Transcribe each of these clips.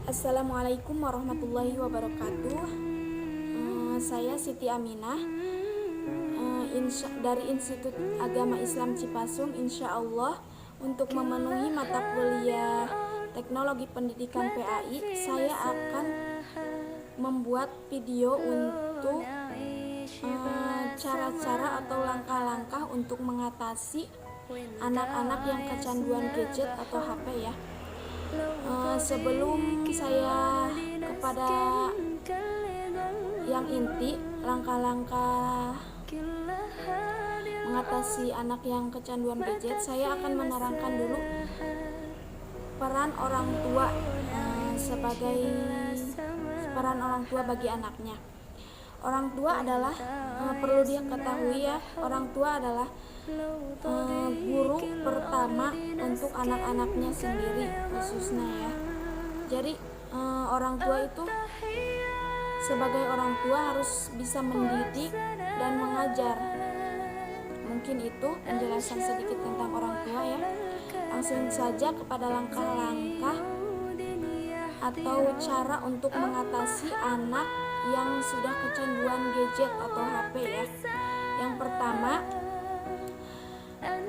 Assalamualaikum warahmatullahi wabarakatuh. Saya Siti Aminah dari Institut Agama Islam Cipasung. Insya Allah untuk memenuhi mata kuliah Teknologi Pendidikan PAI, saya akan membuat video untuk cara-cara atau langkah-langkah untuk mengatasi anak-anak yang kecanduan gadget atau HP ya. Sebelum saya kepada yang inti, langkah-langkah mengatasi anak yang kecanduan gadget, saya akan menerangkan dulu peran orang tua sebagai peran orang tua bagi anaknya. Orang tua adalah perlu diketahui ya, orang tua adalah guru pertama untuk anak-anaknya sendiri khususnya ya. Jadi orang tua itu sebagai orang tua harus bisa mendidik dan mengajar. Mungkin itu penjelasan sedikit tentang orang tua ya. Langsung saja kepada langkah-langkah atau cara untuk mengatasi anak yang sudah kecanduan gadget atau HP ya. Yang pertama,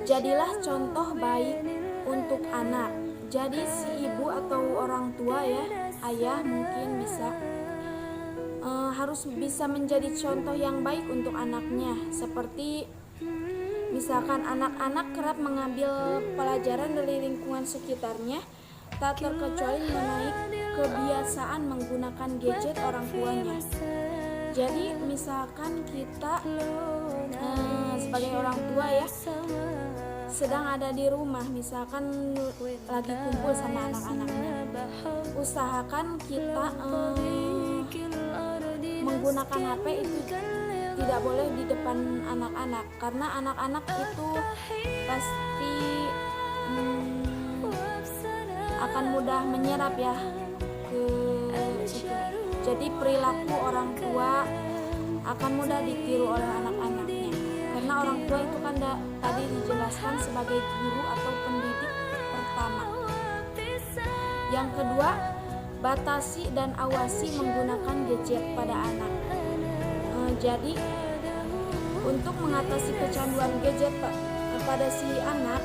jadilah contoh baik untuk anak. Jadi si ibu atau orang tua ya, ayah mungkin bisa harus bisa menjadi contoh yang baik untuk anaknya. Seperti misalkan anak-anak kerap mengambil pelajaran dari lingkungan sekitarnya, tak terkecuali mengenai kebiasaan menggunakan gadget orang tuanya. Jadi misalkan kita sebagai orang tua ya sedang ada di rumah, misalkan lagi kumpul sama anak-anaknya, usahakan kita menggunakan HP itu tidak boleh di depan anak-anak, karena anak-anak itu pasti akan mudah menyerap ya ke itu. Jadi perilaku orang tua akan mudah ditiru oleh anak-anaknya, karena orang tua itu kan tadi dijelaskan sebagai guru atau pendidik pertama. Yang kedua, batasi dan awasi menggunakan gadget pada anak. Jadi untuk mengatasi kecanduan gadget pada si anak,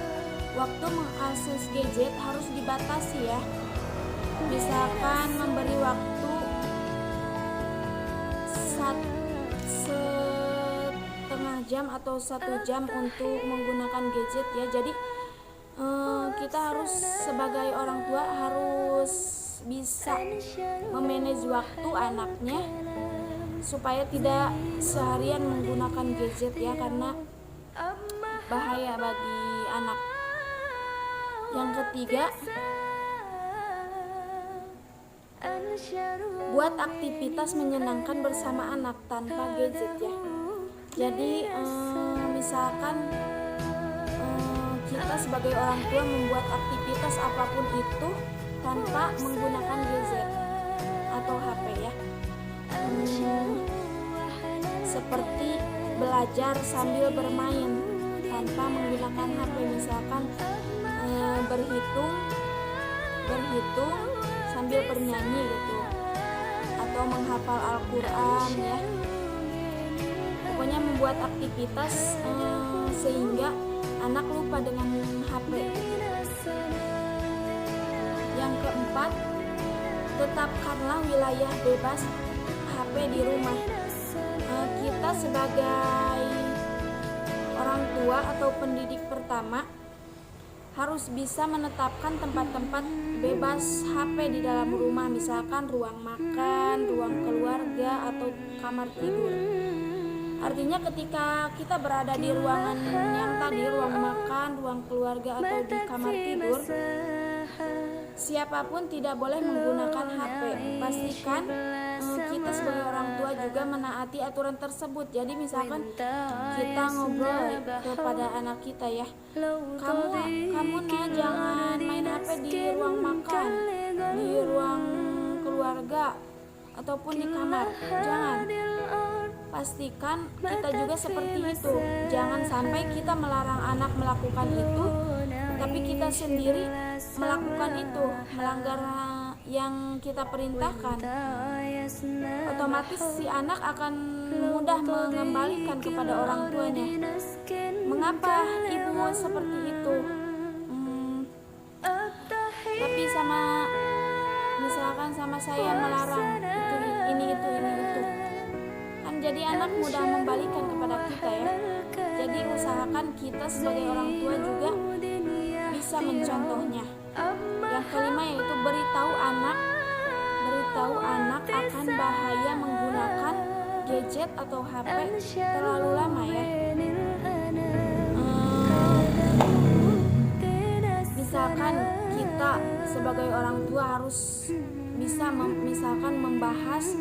waktu mengakses gadget harus dibatasi ya. Misalkan memberi waktu setengah jam atau 1 jam untuk menggunakan gadget ya. Jadi kita harus sebagai orang tua harus bisa memanage waktu anaknya supaya tidak seharian menggunakan gadget ya, karena bahaya bagi anak. Yang ketiga, buat aktivitas menyenangkan bersama anak tanpa gadget ya. Jadi misalkan kita sebagai orang tua membuat aktivitas apapun itu tanpa menggunakan gadget atau HP ya. Seperti belajar sambil bermain tanpa menggunakan HP, misalkan berhitung sambil bernyanyi gitu, atau menghafal Al-Quran ya. Pokoknya membuat aktivitas sehingga anak lupa dengan HP. Yang keempat, tetapkanlah wilayah bebas HP di rumah. Kita sebagai orang tua atau pendidik pertama harus bisa menetapkan tempat-tempat bebas HP di dalam rumah, misalkan ruang makan, ruang keluarga, atau kamar tidur. Artinya ketika kita berada di ruangan yang tadi, ruang makan, ruang keluarga, atau di kamar tidur, siapapun tidak boleh menggunakan HP. Pastikan kita sebagai orang tua juga menaati aturan tersebut. Jadi misalkan kita ngobrol kepada anak kita ya, kamu jangan main HP di ruang makan, di ruang keluarga, ataupun di kamar, jangan. Pastikan kita juga seperti itu. Jangan sampai kita melarang anak melakukan itu, tapi kita sendiri melakukan itu, melanggar yang kita perintahkan, otomatis si anak akan mudah mengembalikan kepada orang tuanya. Mengapa ibu seperti itu? Tapi misalkan sama saya melarang ini itu kan jadi anak mudah membalikan kepada kita ya. Jadi usahakan kita sebagai orang tua juga bisa mencontohnya. Yang kelima yaitu beritahu anak akan bahaya menggunakan gadget atau HP terlalu lama ya. Misalkan kita sebagai orang tua harus bisa membahas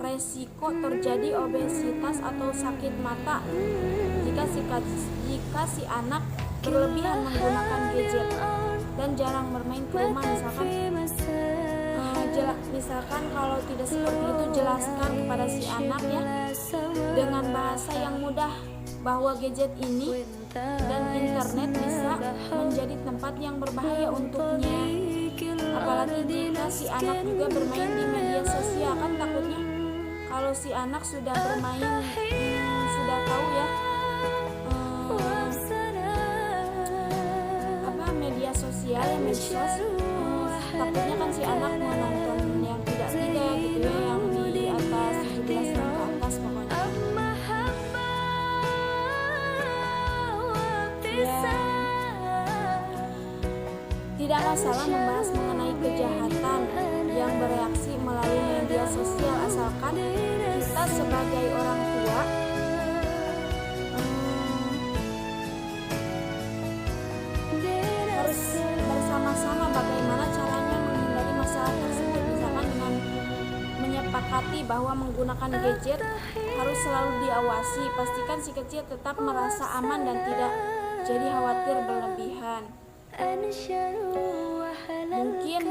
resiko terjadi obesitas atau sakit mata jika si anak berlebihan menggunakan gadget dan jarang bermain ke rumah. Misalkan kalau tidak seperti itu, jelaskan kepada si anak ya dengan bahasa yang mudah bahwa gadget ini dan internet bisa menjadi tempat yang berbahaya untuknya. Apalagi jika si anak juga bermain di media sosial, kan takutnya kalau si anak sudah bermain sudah tahu ya media sosial ya, medsos, takutnya kan si anak mau nonton yang tidak gitu ya, yang di atas 17 tahun ke atas pokoknya ya. Tidak masalah membahas mengenai kejahatan yang bereaksi melalui media sosial, asalkan kita sebagai orang tua harus bersama-sama bagaimana caranya menghindari masalah tersebut. Misalkan dengan menyepakati bahwa menggunakan gadget harus selalu diawasi, pastikan si kecil tetap merasa aman dan tidak jadi khawatir berlebihan. Mungkin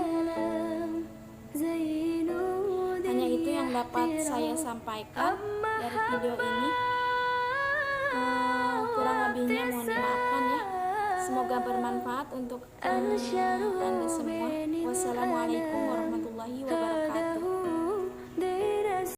hanya itu yang dapat saya sampaikan dari video ini. Kurang lebihnya mohon dimaafkan ya. Semoga bermanfaat untuk Anda semua. Wassalamualaikum warahmatullahi wabarakatuh.